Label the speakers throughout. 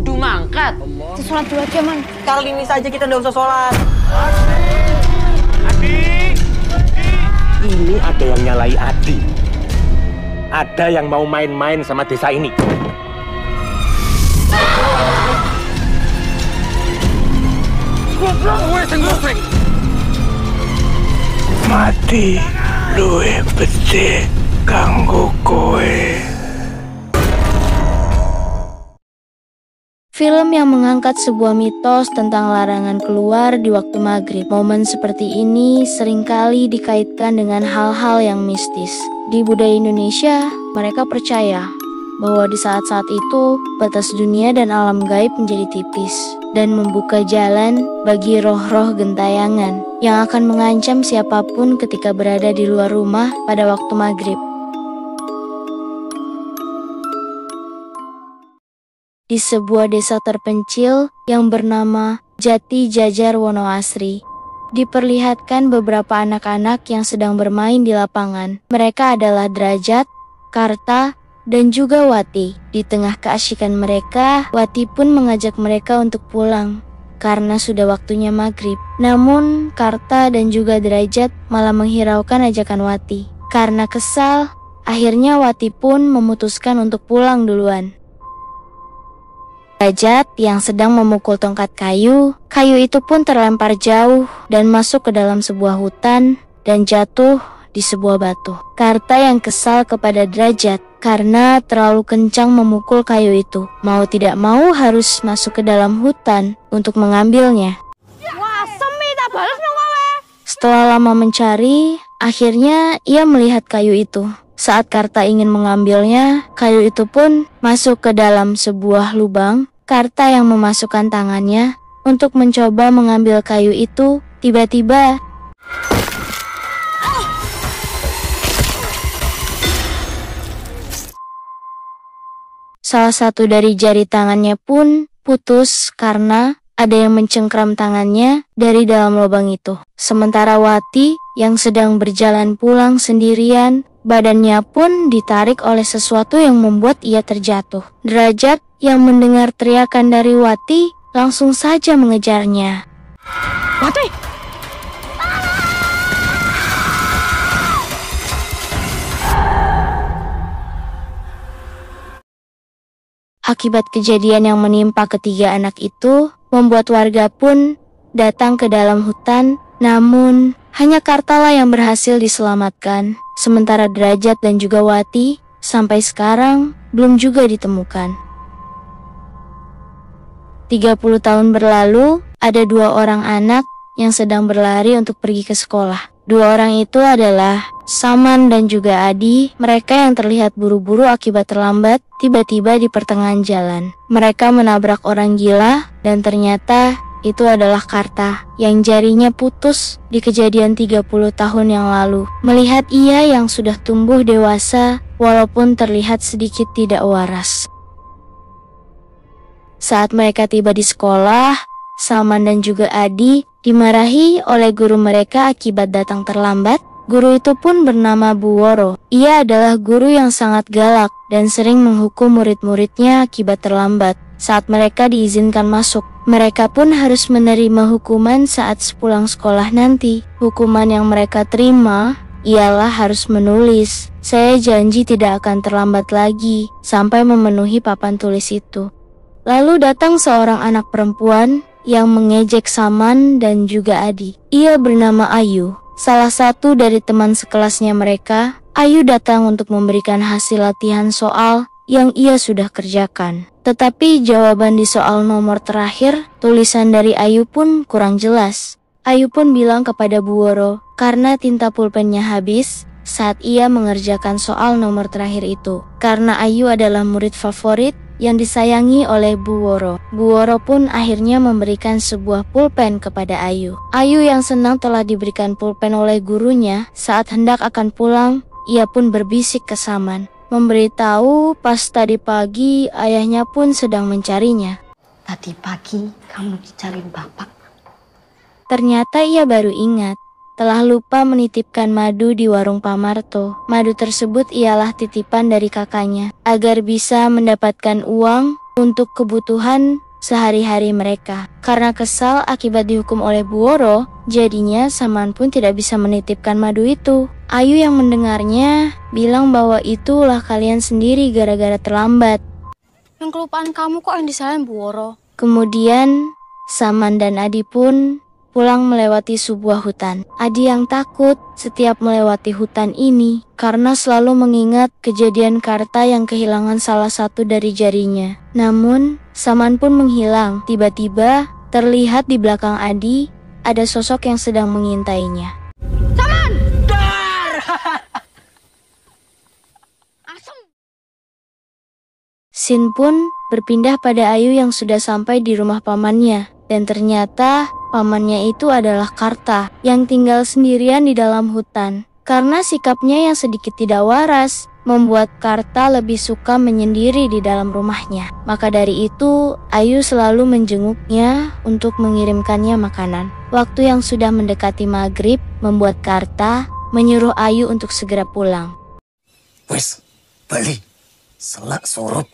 Speaker 1: kudu mangkat.
Speaker 2: Kita sholat dulu aja, Man.
Speaker 3: Kali ini saja kita nggak usah sholat.
Speaker 4: Adi!
Speaker 5: Ini ada yang nyalai Adi. Ada yang mau main-main sama desa ini.
Speaker 4: Mati luwih becik kanggo kowe.
Speaker 6: Film yang mengangkat sebuah mitos tentang larangan keluar di waktu maghrib. Momen seperti ini seringkali dikaitkan dengan hal-hal yang mistis. Di budaya Indonesia, mereka percaya bahwa di saat-saat itu, batas dunia dan alam gaib menjadi tipis dan membuka jalan bagi roh-roh gentayangan yang akan mengancam siapapun ketika berada di luar rumah pada waktu maghrib. Di sebuah desa terpencil yang bernama Jati Jajar Wonoasri, diperlihatkan beberapa anak-anak yang sedang bermain di lapangan. Mereka adalah Derajat, Karta, dan juga Wati. Di tengah keasyikan mereka, Wati pun mengajak mereka untuk pulang karena sudah waktunya maghrib. Namun, Karta dan juga Derajat malah menghiraukan ajakan Wati. Karena kesal, akhirnya Wati pun memutuskan untuk pulang duluan. Derajat yang sedang memukul tongkat kayu itu pun terlempar jauh dan masuk ke dalam sebuah hutan dan jatuh di sebuah batu. Karta yang kesal kepada Derajat karena terlalu kencang memukul kayu itu, mau tidak mau harus masuk ke dalam hutan untuk mengambilnya.
Speaker 2: Wah, semi tak balas dong kowe.
Speaker 6: Setelah lama mencari, akhirnya ia melihat kayu itu. Saat Karta ingin mengambilnya, kayu itu pun masuk ke dalam sebuah lubang. Karta yang memasukkan tangannya untuk mencoba mengambil kayu itu, tiba-tiba salah satu dari jari tangannya pun putus karena ada yang mencengkram tangannya dari dalam lubang itu. Sementara Wati yang sedang berjalan pulang sendirian, badannya pun ditarik oleh sesuatu yang membuat ia terjatuh. Derajat yang mendengar teriakan dari Wati langsung saja mengejarnya.
Speaker 2: Wati!
Speaker 6: Akibat kejadian yang menimpa ketiga anak itu, membuat warga pun datang ke dalam hutan, namun hanya Kartalah yang berhasil diselamatkan, sementara Derajat dan juga Wati sampai sekarang belum juga ditemukan. 30 tahun berlalu, ada 2 orang anak yang sedang berlari untuk pergi ke sekolah. 2 orang itu adalah Saman dan juga Adi. Mereka yang terlihat buru-buru akibat terlambat tiba-tiba di pertengahan jalan. Mereka menabrak orang gila dan ternyata itu adalah Karta yang jarinya putus di kejadian 30 tahun yang lalu. Melihat ia yang sudah tumbuh dewasa walaupun terlihat sedikit tidak waras. Saat mereka tiba di sekolah, Saman dan juga Adi dimarahi oleh guru mereka akibat datang terlambat. Guru itu pun bernama Bu Woro. Ia adalah guru yang sangat galak dan sering menghukum murid-muridnya akibat terlambat. Saat mereka diizinkan masuk, mereka pun harus menerima hukuman saat sepulang sekolah nanti. Hukuman yang mereka terima ialah harus menulis, "Saya janji tidak akan terlambat lagi," sampai memenuhi papan tulis itu. Lalu datang seorang anak perempuan yang mengejek Saman dan juga Adi. Ia bernama Ayu, salah satu dari teman sekelasnya mereka. Ayu datang untuk memberikan hasil latihan soal yang ia sudah kerjakan. Tetapi jawaban di soal nomor terakhir, tulisan dari Ayu pun kurang jelas. Ayu pun bilang kepada Bu Woro karena tinta pulpennya habis saat ia mengerjakan soal nomor terakhir itu. Karena Ayu adalah murid favorit yang disayangi oleh Bu Woro. Bu Woro pun akhirnya memberikan sebuah pulpen kepada Ayu. Ayu yang senang telah diberikan pulpen oleh gurunya, saat hendak akan pulang, ia pun berbisik ke Saman, memberitahu pas tadi pagi ayahnya pun sedang mencarinya.
Speaker 2: Tadi pagi kamu dicariin bapak.
Speaker 6: Ternyata ia baru ingat, telah lupa menitipkan madu di warung Pak Marto. Madu tersebut ialah titipan dari kakaknya, agar bisa mendapatkan uang untuk kebutuhan sehari-hari mereka. Karena kesal akibat dihukum oleh Bu Woro, jadinya Saman pun tidak bisa menitipkan madu itu. Ayu yang mendengarnya bilang bahwa itulah kalian sendiri gara-gara terlambat.
Speaker 2: Yang kelupaan kamu kok yang disalahin Bu Woro?
Speaker 6: Kemudian Saman dan Adi pun pulang melewati sebuah hutan. Adi yang takut setiap melewati hutan ini karena selalu mengingat kejadian Karta yang kehilangan salah satu dari jarinya. Namun, Saman pun menghilang. Tiba-tiba, terlihat di belakang Adi ada sosok yang sedang mengintainya.
Speaker 2: Saman! Asem!
Speaker 6: Sin pun berpindah pada Ayu yang sudah sampai di rumah pamannya. Dan ternyata pamannya itu adalah Karta yang tinggal sendirian di dalam hutan. Karena sikapnya yang sedikit tidak waras, membuat Karta lebih suka menyendiri di dalam rumahnya. Maka dari itu, Ayu selalu menjenguknya untuk mengirimkannya makanan. Waktu yang sudah mendekati maghrib membuat Karta menyuruh Ayu untuk segera pulang.
Speaker 4: Wes, balik. Selak sorot.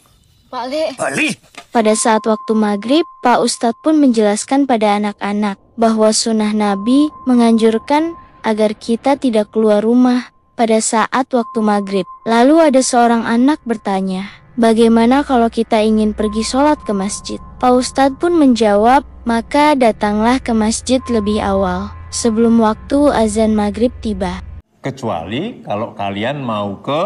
Speaker 2: Balik.
Speaker 4: Balik.
Speaker 6: Pada saat waktu maghrib, Pak Ustadz pun menjelaskan pada anak-anak bahwa sunnah Nabi menganjurkan agar kita tidak keluar rumah pada saat waktu maghrib. Lalu ada seorang anak bertanya, bagaimana kalau kita ingin pergi sholat ke masjid? Pak Ustadz pun menjawab, maka datanglah ke masjid lebih awal, sebelum waktu azan maghrib tiba.
Speaker 1: Kecuali kalau kalian mau ke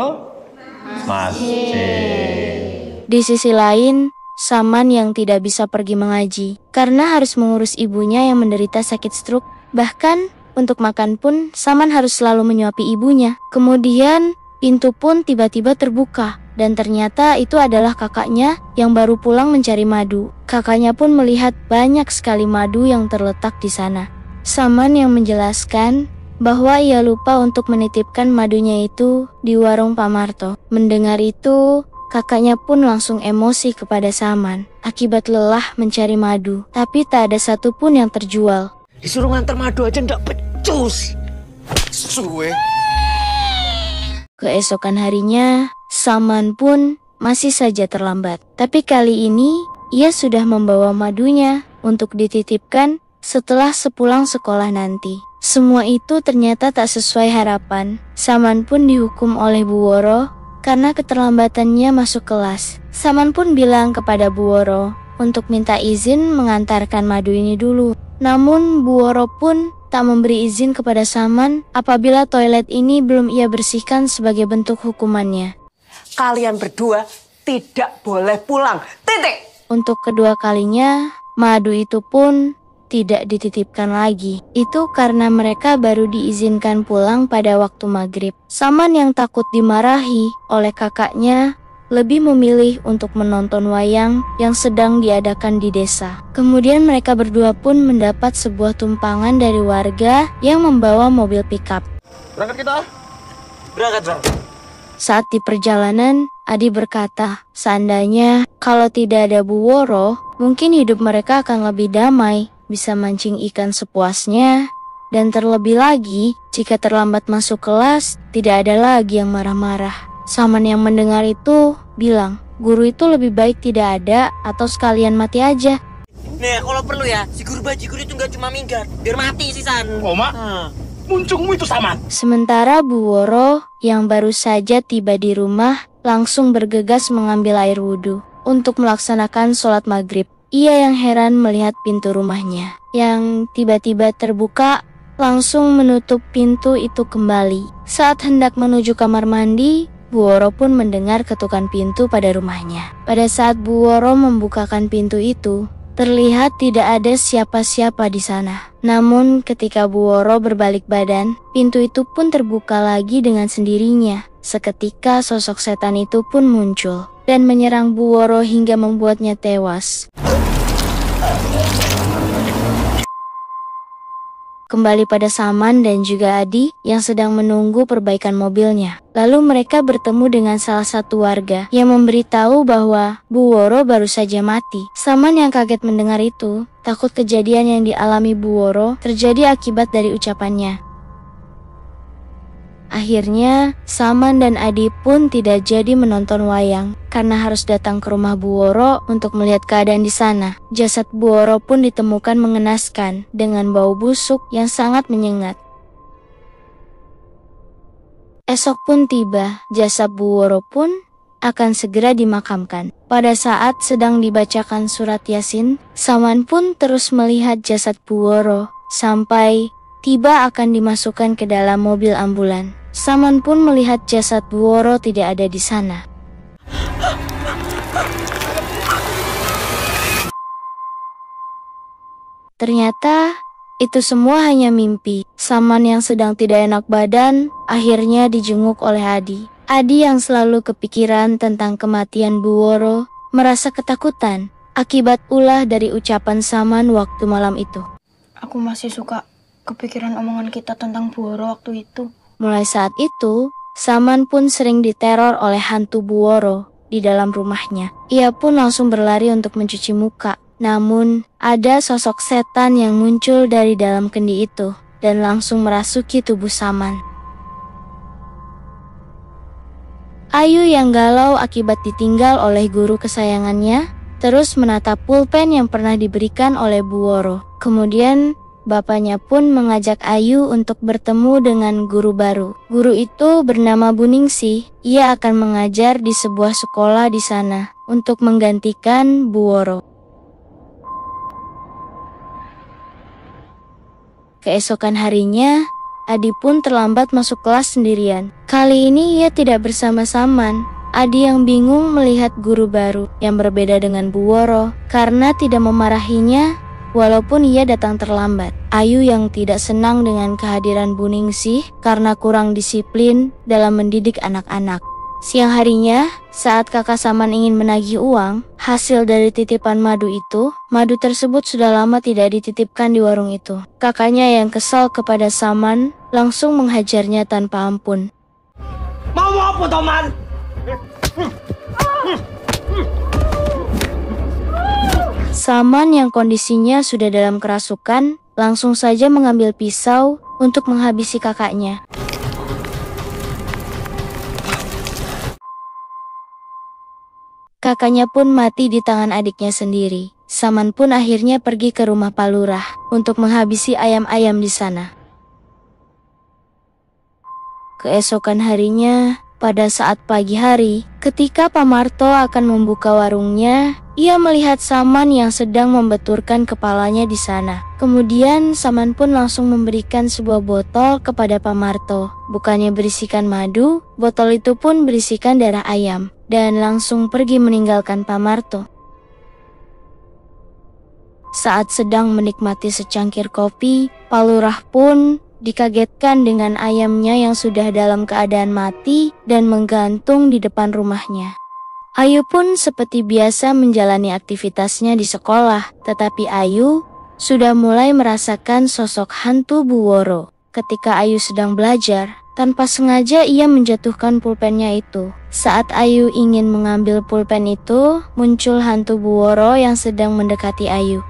Speaker 1: masjid.
Speaker 6: Di sisi lain, Saman yang tidak bisa pergi mengaji karena harus mengurus ibunya yang menderita sakit stroke. Bahkan untuk makan pun Saman harus selalu menyuapi ibunya. Kemudian pintu pun tiba-tiba terbuka dan ternyata itu adalah kakaknya yang baru pulang mencari madu. Kakaknya pun melihat banyak sekali madu yang terletak di sana. Saman yang menjelaskan bahwa ia lupa untuk menitipkan madunya itu di warung Pak Marto. Mendengar itu, kakaknya pun langsung emosi kepada Saman akibat lelah mencari madu, tapi tak ada satupun yang terjual.
Speaker 3: Disuruh nganter madu aja ndak becus.
Speaker 4: Suwe.
Speaker 6: Keesokan harinya, Saman pun masih saja terlambat. Tapi kali ini, ia sudah membawa madunya untuk dititipkan setelah sepulang sekolah nanti. Semua itu ternyata tak sesuai harapan. Saman pun dihukum oleh Bu Woro karena keterlambatannya masuk kelas. Saman pun bilang kepada Bu Woro untuk minta izin mengantarkan madu ini dulu. Namun Bu Woro pun tak memberi izin kepada Saman apabila toilet ini belum ia bersihkan sebagai bentuk hukumannya.
Speaker 3: Kalian berdua tidak boleh pulang. Titik.
Speaker 6: Untuk kedua kalinya, madu itu pun tidak dititipkan lagi. Itu karena mereka baru diizinkan pulang pada waktu maghrib. Saman yang takut dimarahi oleh kakaknya lebih memilih untuk menonton wayang yang sedang diadakan di desa. Kemudian mereka berdua pun mendapat sebuah tumpangan dari warga yang membawa mobil pickup.
Speaker 1: Berangkat kita?
Speaker 3: Berangkat, Bang.
Speaker 6: Saat di perjalanan, Adi berkata, seandainya kalau tidak ada Bu Woro, mungkin hidup mereka akan lebih damai, bisa mancing ikan sepuasnya, dan terlebih lagi, jika terlambat masuk kelas, tidak ada lagi yang marah-marah. Saman yang mendengar itu bilang, guru itu lebih baik tidak ada atau sekalian mati aja.
Speaker 3: Nih, kalau perlu ya, si guru bajigur itu nggak cuma minggat, biar mati sih, San.
Speaker 4: Oma, muncungmu itu Saman.
Speaker 6: Sementara Bu Woro yang baru saja tiba di rumah langsung bergegas mengambil air wudhu untuk melaksanakan sholat maghrib. Ia yang heran melihat pintu rumahnya yang tiba-tiba terbuka, langsung menutup pintu itu kembali. Saat hendak menuju kamar mandi, Bu Woro pun mendengar ketukan pintu pada rumahnya. Pada saat Bu Woro membukakan pintu itu, terlihat tidak ada siapa-siapa di sana. Namun ketika Bu Woro berbalik badan, pintu itu pun terbuka lagi dengan sendirinya. Seketika sosok setan itu pun muncul dan menyerang Bu Woro hingga membuatnya tewas. Kembali pada Saman dan juga Adi yang sedang menunggu perbaikan mobilnya. Lalu mereka bertemu dengan salah satu warga yang memberitahu bahwa Bu Woro baru saja mati. Saman yang kaget mendengar itu, takut kejadian yang dialami Bu Woro terjadi akibat dari ucapannya. Akhirnya, Saman dan Adi pun tidak jadi menonton wayang karena harus datang ke rumah Bu Woro untuk melihat keadaan di sana. Jasad Bu Woro pun ditemukan mengenaskan dengan bau busuk yang sangat menyengat. Esok pun tiba, jasad Bu Woro pun akan segera dimakamkan. Pada saat sedang dibacakan surat Yasin, Saman pun terus melihat jasad Bu Woro sampai tiba akan dimasukkan ke dalam mobil ambulan. Saman pun melihat jasad Bu Woro tidak ada di sana. Ternyata itu semua hanya mimpi. Saman yang sedang tidak enak badan akhirnya dijenguk oleh Adi. Adi yang selalu kepikiran tentang kematian Bu Woro merasa ketakutan akibat ulah dari ucapan Saman waktu malam itu.
Speaker 2: Aku masih suka kepikiran omongan kita tentang Bu Woro waktu itu.
Speaker 6: Mulai saat itu, Saman pun sering diteror oleh hantu Bu Woro di dalam rumahnya. Ia pun langsung berlari untuk mencuci muka. Namun, ada sosok setan yang muncul dari dalam kendi itu dan langsung merasuki tubuh Saman. Ayu yang galau akibat ditinggal oleh guru kesayangannya, terus menatap pulpen yang pernah diberikan oleh Bu Woro. Kemudian, bapaknya pun mengajak Ayu untuk bertemu dengan guru baru. Guru itu bernama Bu Ningsih. Ia akan mengajar di sebuah sekolah di sana untuk menggantikan Bu Woro. Keesokan harinya, Adi pun terlambat masuk kelas sendirian. Kali ini ia tidak bersama Saman. Adi yang bingung melihat guru baru yang berbeda dengan Bu Woro karena tidak memarahinya walaupun ia datang terlambat. Ayu yang tidak senang dengan kehadiran Bu Ningsih karena kurang disiplin dalam mendidik anak-anak. Siang harinya, saat kakak Saman ingin menagih uang hasil dari titipan madu itu, madu tersebut sudah lama tidak dititipkan di warung itu. Kakaknya yang kesal kepada Saman langsung menghajarnya tanpa ampun.
Speaker 4: Mau apa, Toman?
Speaker 6: Saman yang kondisinya sudah dalam kerasukan langsung saja mengambil pisau untuk menghabisi kakaknya. Kakaknya pun mati di tangan adiknya sendiri. Saman pun akhirnya pergi ke rumah Pak Lurah untuk menghabisi ayam-ayam di sana. Keesokan harinya, pada saat pagi hari, ketika Pak Marto akan membuka warungnya, ia melihat Saman yang sedang membenturkan kepalanya di sana. Kemudian Saman pun langsung memberikan sebuah botol kepada Pak Marto. Bukannya berisikan madu, botol itu pun berisikan darah ayam. Dan langsung pergi meninggalkan Pak Marto. Saat sedang menikmati secangkir kopi, Pak Lurah pun dikagetkan dengan ayamnya yang sudah dalam keadaan mati dan menggantung di depan rumahnya. Ayu pun seperti biasa menjalani aktivitasnya di sekolah, tetapi Ayu sudah mulai merasakan sosok hantu Bu Woro. Ketika Ayu sedang belajar, tanpa sengaja ia menjatuhkan pulpennya itu. Saat Ayu ingin mengambil pulpen itu, muncul hantu Bu Woro yang sedang mendekati Ayu.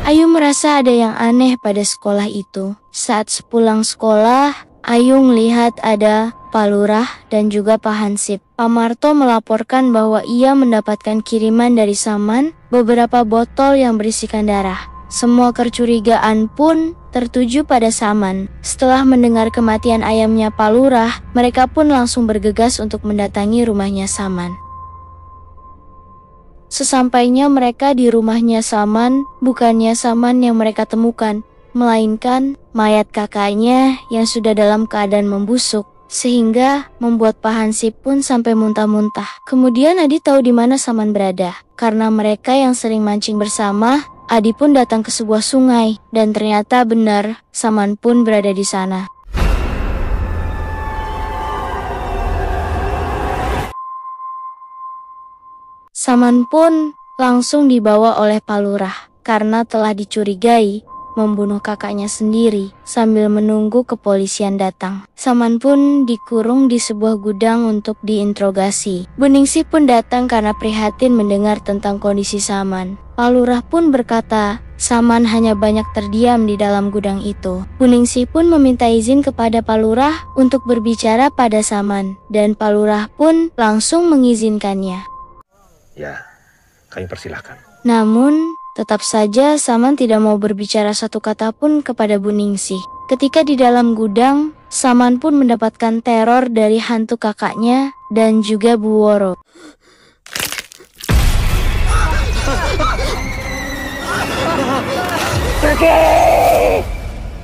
Speaker 6: Ayu merasa ada yang aneh pada sekolah itu. Saat sepulang sekolah, Ayu melihat ada Pak Lurah dan juga Pak Hansip. Pak Marto melaporkan bahwa ia mendapatkan kiriman dari Saman beberapa botol yang berisikan darah. Semua kecurigaan pun tertuju pada Saman. Setelah mendengar kematian ayamnya Pak Lurah, mereka pun langsung bergegas untuk mendatangi rumahnya Saman. Sesampainya mereka di rumahnya Saman, bukannya Saman yang mereka temukan, melainkan mayat kakaknya yang sudah dalam keadaan membusuk, sehingga membuat Pak Hansip pun sampai muntah-muntah. Kemudian Adi tahu di mana Saman berada. Karena mereka yang sering mancing bersama, Adi pun datang ke sebuah sungai, dan ternyata benar, Saman pun berada di sana. Saman pun langsung dibawa oleh Pak Lurah, karena telah dicurigai membunuh kakaknya sendiri sambil menunggu kepolisian datang. Saman pun dikurung di sebuah gudang untuk diinterogasi. Bu Ningsih pun datang karena prihatin mendengar tentang kondisi Saman. Pak Lurah pun berkata, Saman hanya banyak terdiam di dalam gudang itu. Buningsih pun meminta izin kepada Pak Lurah untuk berbicara pada Saman, dan Pak Lurah pun langsung mengizinkannya.
Speaker 5: Ya, kami persilahkan.
Speaker 6: Namun, tetap saja Saman tidak mau berbicara satu kata pun kepada Buningsih. Ketika di dalam gudang, Saman pun mendapatkan teror dari hantu kakaknya dan juga Bu Woro.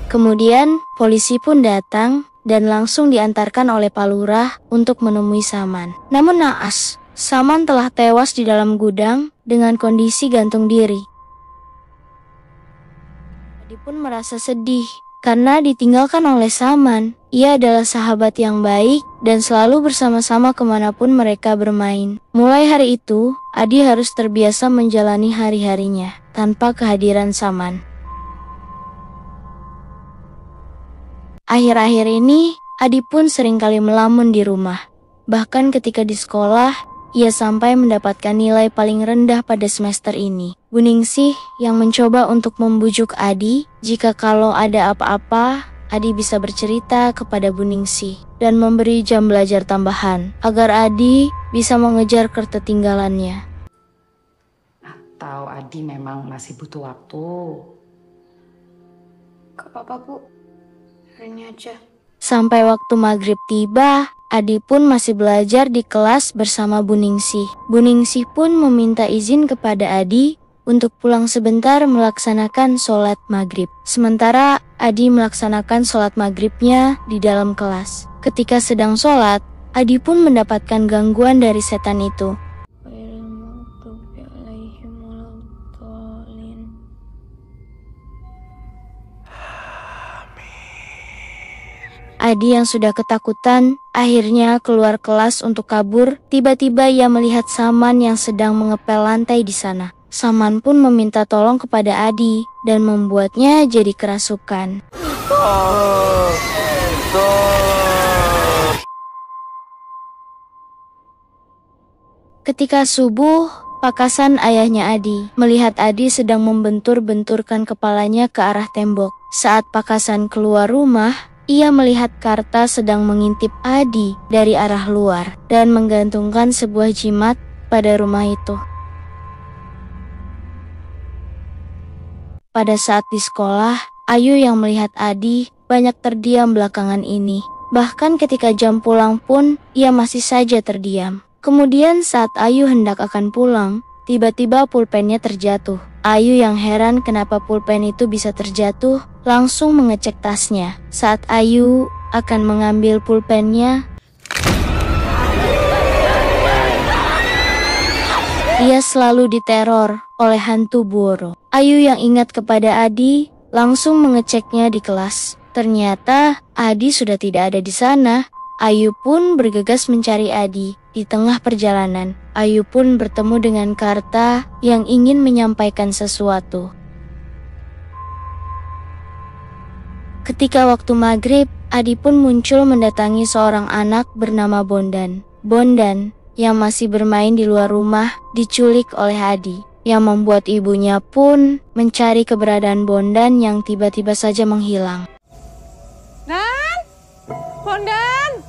Speaker 6: Kemudian, polisi pun datang dan langsung diantarkan oleh Pak Lurah untuk menemui Saman. Namun naas, Saman telah tewas di dalam gudang dengan kondisi gantung diri. Adi pun merasa sedih karena ditinggalkan oleh Saman. Ia adalah sahabat yang baik dan selalu bersama-sama kemanapun mereka bermain. Mulai hari itu, Adi harus terbiasa menjalani hari-harinya tanpa kehadiran Saman. Akhir-akhir ini, Adi pun seringkali melamun di rumah. Bahkan ketika di sekolah, ia sampai mendapatkan nilai paling rendah pada semester ini. Buningsih yang mencoba untuk membujuk Adi jika kalau ada apa-apa, Adi bisa bercerita kepada Buningsih dan memberi jam belajar tambahan agar Adi bisa mengejar ketertinggalannya.
Speaker 7: Atau Adi memang masih butuh waktu?
Speaker 2: Gak apa-apa, Bu. Hari ini aja.
Speaker 6: Sampai waktu maghrib tiba, Adi pun masih belajar di kelas bersama Buningsih. Buningsih pun meminta izin kepada Adi untuk pulang sebentar melaksanakan sholat maghrib. Sementara Adi melaksanakan sholat maghribnya di dalam kelas. Ketika sedang sholat, Adi pun mendapatkan gangguan dari setan itu. Adi yang sudah ketakutan, akhirnya keluar kelas untuk kabur. Tiba-tiba ia melihat Saman yang sedang mengepel lantai di sana. Saman pun meminta tolong kepada Adi dan membuatnya jadi kerasukan. Ketika subuh, Pakasan ayahnya Adi melihat Adi sedang membentur-benturkan kepalanya ke arah tembok. Saat Pakasan keluar rumah, ia melihat Karta sedang mengintip Adi dari arah luar dan menggantungkan sebuah jimat pada rumah itu. Pada saat di sekolah, Ayu yang melihat Adi banyak terdiam belakangan ini. Bahkan ketika jam pulang pun, ia masih saja terdiam. Kemudian saat Ayu hendak akan pulang, tiba-tiba pulpennya terjatuh. Ayu yang heran kenapa pulpen itu bisa terjatuh, langsung mengecek tasnya. Saat Ayu akan mengambil pulpennya, ia selalu diteror oleh hantu Bu Woro. Ayu yang ingat kepada Adi, langsung mengeceknya di kelas. Ternyata Adi sudah tidak ada di sana. Ayu pun bergegas mencari Adi. Di tengah perjalanan, Ayu pun bertemu dengan Karta yang ingin menyampaikan sesuatu. Ketika waktu maghrib, Adi pun muncul mendatangi seorang anak bernama Bondan. Bondan yang masih bermain di luar rumah diculik oleh Adi, yang membuat ibunya pun mencari keberadaan Bondan yang tiba-tiba saja menghilang.
Speaker 8: Dan, Bondan!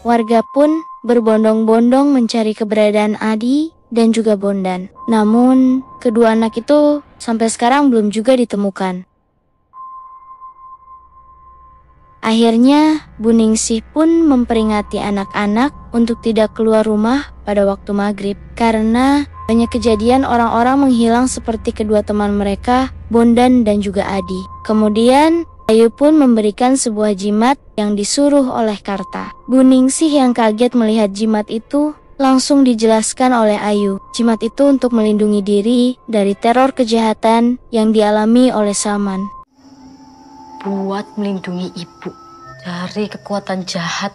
Speaker 6: Warga pun berbondong-bondong mencari keberadaan Adi dan juga Bondan. Namun, kedua anak itu sampai sekarang belum juga ditemukan. Akhirnya, Buningsih pun memperingati anak-anak untuk tidak keluar rumah pada waktu maghrib. Karena banyak kejadian orang-orang menghilang seperti kedua teman mereka, Bondan dan juga Adi. Kemudian, Ayu pun memberikan sebuah jimat yang disuruh oleh Karta. Buningsih yang kaget melihat jimat itu langsung dijelaskan oleh Ayu. Jimat itu untuk melindungi diri dari teror kejahatan yang dialami oleh Saman.
Speaker 9: Buat melindungi ibu dari kekuatan jahat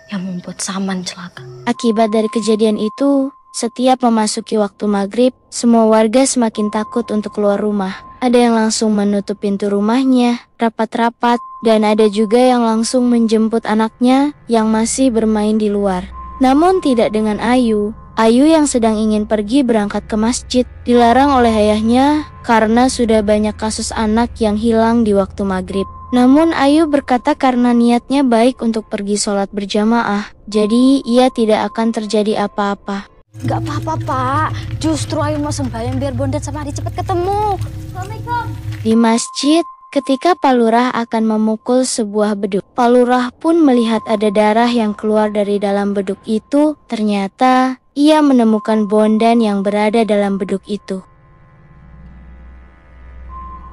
Speaker 9: yang membuat Saman celaka.
Speaker 6: Akibat dari kejadian itu, setiap memasuki waktu maghrib, semua warga semakin takut untuk keluar rumah. Ada yang langsung menutup pintu rumahnya rapat-rapat, dan ada juga yang langsung menjemput anaknya yang masih bermain di luar. Namun tidak dengan Ayu. Ayu yang sedang ingin pergi berangkat ke masjid dilarang oleh ayahnya karena sudah banyak kasus anak yang hilang di waktu maghrib. Namun Ayu berkata karena niatnya baik untuk pergi sholat berjamaah, jadi ia tidak akan terjadi apa-apa.
Speaker 9: Gak apa-apa, Pak. Justru Ayu mau sembahyang biar Bondan sama Adi cepat ketemu. Assalamualaikum.
Speaker 6: Di masjid, ketika Pak Lurah akan memukul sebuah beduk, Pak Lurah pun melihat ada darah yang keluar dari dalam beduk itu. Ternyata ia menemukan Bondan yang berada dalam beduk itu.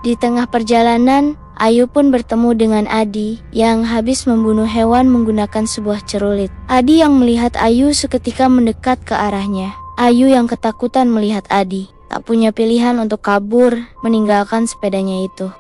Speaker 6: Di tengah perjalanan, Ayu pun bertemu dengan Adi yang habis membunuh hewan menggunakan sebuah celurit. Adi yang melihat Ayu seketika mendekat ke arahnya. Ayu yang ketakutan melihat Adi, tak punya pilihan untuk kabur, meninggalkan sepedanya itu.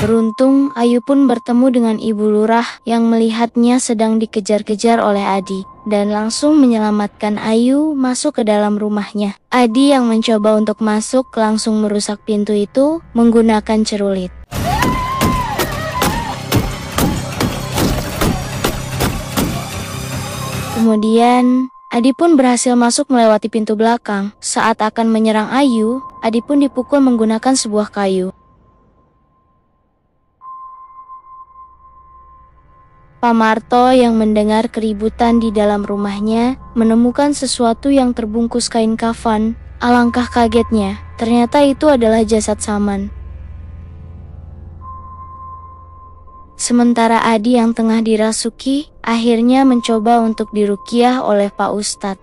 Speaker 6: Beruntung, Ayu pun bertemu dengan Ibu Lurah yang melihatnya sedang dikejar-kejar oleh Adi dan langsung menyelamatkan Ayu masuk ke dalam rumahnya. Adi yang mencoba untuk masuk langsung merusak pintu itu menggunakan celurit. Kemudian, Adi pun berhasil masuk melewati pintu belakang. Saat akan menyerang Ayu, Adi pun dipukul menggunakan sebuah kayu. Pak Marto yang mendengar keributan di dalam rumahnya menemukan sesuatu yang terbungkus kain kafan. Alangkah kagetnya, ternyata itu adalah jasad Saman. Sementara Adi yang tengah dirasuki, akhirnya mencoba untuk diruqyah oleh Pak Ustadz.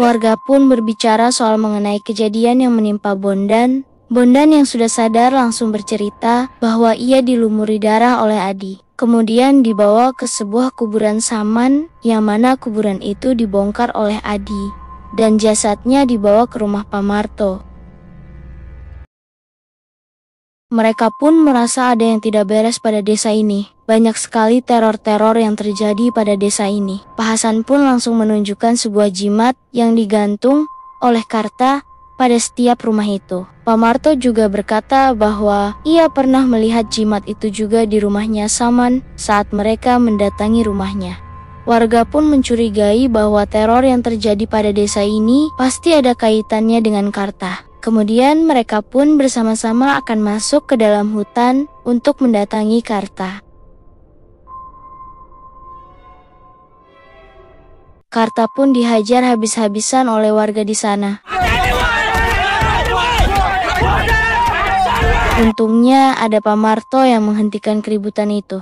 Speaker 6: Warga pun berbicara soal mengenai kejadian yang menimpa Bondan. Bondan yang sudah sadar langsung bercerita bahwa ia dilumuri darah oleh Adi. Kemudian dibawa ke sebuah kuburan Saman, yang mana kuburan itu dibongkar oleh Adi. Dan jasadnya dibawa ke rumah Pak Marto. Mereka pun merasa ada yang tidak beres pada desa ini. Banyak sekali teror-teror yang terjadi pada desa ini. Pak Hasan pun langsung menunjukkan sebuah jimat yang digantung oleh Karta pada setiap rumah itu. Pak Marto juga berkata bahwa ia pernah melihat jimat itu juga di rumahnya Saman saat mereka mendatangi rumahnya. Warga pun mencurigai bahwa teror yang terjadi pada desa ini pasti ada kaitannya dengan Karta. Kemudian mereka pun bersama-sama akan masuk ke dalam hutan untuk mendatangi Karta. Karta pun dihajar habis-habisan oleh warga di sana. Untungnya ada Pak Marto yang menghentikan keributan itu.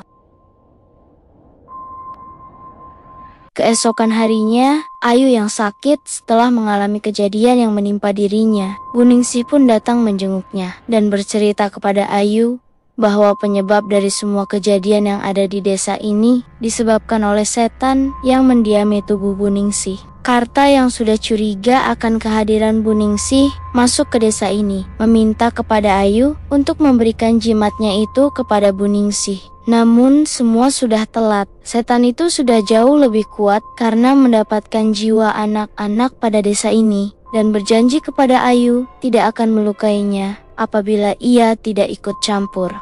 Speaker 6: Keesokan harinya, Ayu yang sakit setelah mengalami kejadian yang menimpa dirinya. Buningsih pun datang menjenguknya dan bercerita kepada Ayu bahwa penyebab dari semua kejadian yang ada di desa ini disebabkan oleh setan yang mendiami tubuh Buningsih. Karta yang sudah curiga akan kehadiran Buningsih masuk ke desa ini, meminta kepada Ayu untuk memberikan jimatnya itu kepada Buningsih. Namun semua sudah telat. Setan itu sudah jauh lebih kuat karena mendapatkan jiwa anak-anak pada desa ini dan berjanji kepada Ayu tidak akan melukainya apabila ia tidak ikut campur.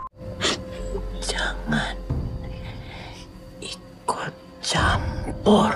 Speaker 3: Jangan ikut campur.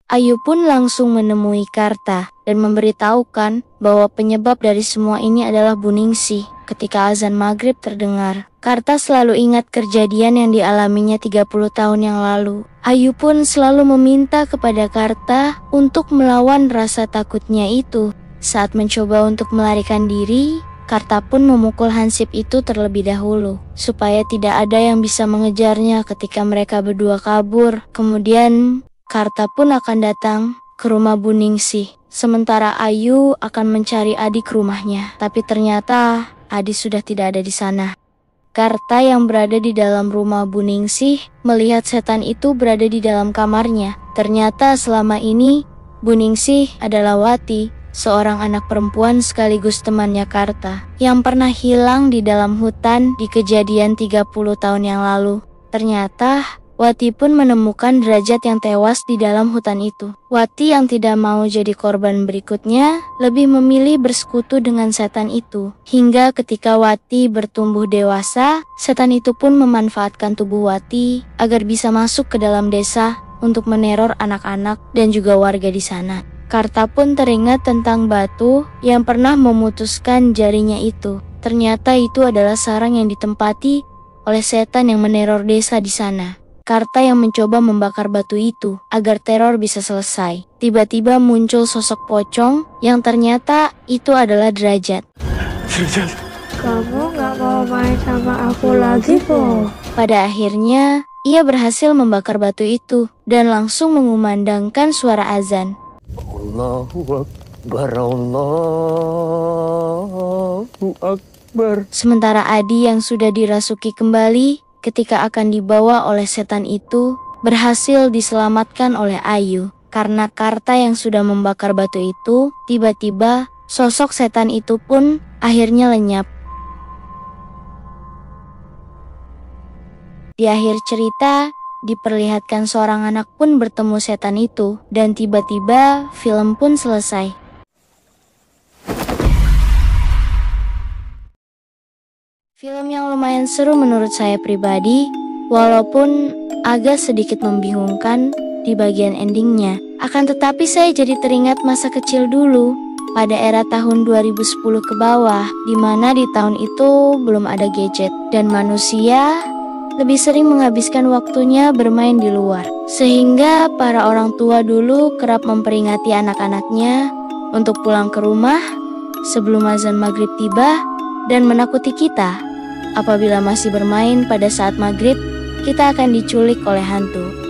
Speaker 6: Ayu pun langsung menemui Karta dan memberitahukan bahwa penyebab dari semua ini adalah Buningsih. Ketika azan maghrib terdengar, Karta selalu ingat kejadian yang dialaminya 30 tahun yang lalu. Ayu pun selalu meminta kepada Karta untuk melawan rasa takutnya itu. Saat mencoba untuk melarikan diri, Karta pun memukul hansip itu terlebih dahulu, supaya tidak ada yang bisa mengejarnya ketika mereka berdua kabur. Kemudian, Karta pun akan datang ke rumah Buningsih. Sementara Ayu akan mencari Adi ke rumahnya, tapi ternyata Adi sudah tidak ada di sana. Karta yang berada di dalam rumah Buningsih melihat setan itu berada di dalam kamarnya. Ternyata selama ini Buningsih adalah Wati, seorang anak perempuan sekaligus temannya Karta, yang pernah hilang di dalam hutan di kejadian 30 tahun yang lalu. Ternyata Wati pun menemukan Derajat yang tewas di dalam hutan itu. Wati yang tidak mau jadi korban berikutnya, lebih memilih bersekutu dengan setan itu. Hingga ketika Wati bertumbuh dewasa, setan itu pun memanfaatkan tubuh Wati agar bisa masuk ke dalam desa untuk meneror anak-anak dan juga warga di sana. Karta pun teringat tentang batu yang pernah memutuskan jarinya itu. Ternyata itu adalah sarang yang ditempati oleh setan yang meneror desa di sana. Karta yang mencoba membakar batu itu agar teror bisa selesai. Tiba-tiba muncul sosok pocong yang ternyata itu adalah Derajat.
Speaker 10: Derajat, kamu gak mau main sama aku lagi, Po?
Speaker 6: Pada akhirnya, ia berhasil membakar batu itu dan langsung mengumandangkan suara azan.
Speaker 5: Allahu Akbar, Allahu Akbar.
Speaker 6: Sementara Adi yang sudah dirasuki kembali ketika akan dibawa oleh setan itu berhasil diselamatkan oleh Ayu. Karena Karta yang sudah membakar batu itu, tiba-tiba sosok setan itu pun akhirnya lenyap. Di akhir cerita, diperlihatkan seorang anak pun bertemu setan itu, dan tiba-tiba film pun selesai. Film yang lumayan seru menurut saya pribadi, walaupun agak sedikit membingungkan di bagian endingnya. Akan tetapi saya jadi teringat masa kecil dulu, pada era tahun 2010 ke bawah, di mana di tahun itu belum ada gadget, dan manusia lebih sering menghabiskan waktunya bermain di luar. Sehingga para orang tua dulu kerap memperingati anak-anaknya untuk pulang ke rumah sebelum azan maghrib tiba, dan menakuti kita apabila masih bermain pada saat maghrib, kita akan diculik oleh hantu.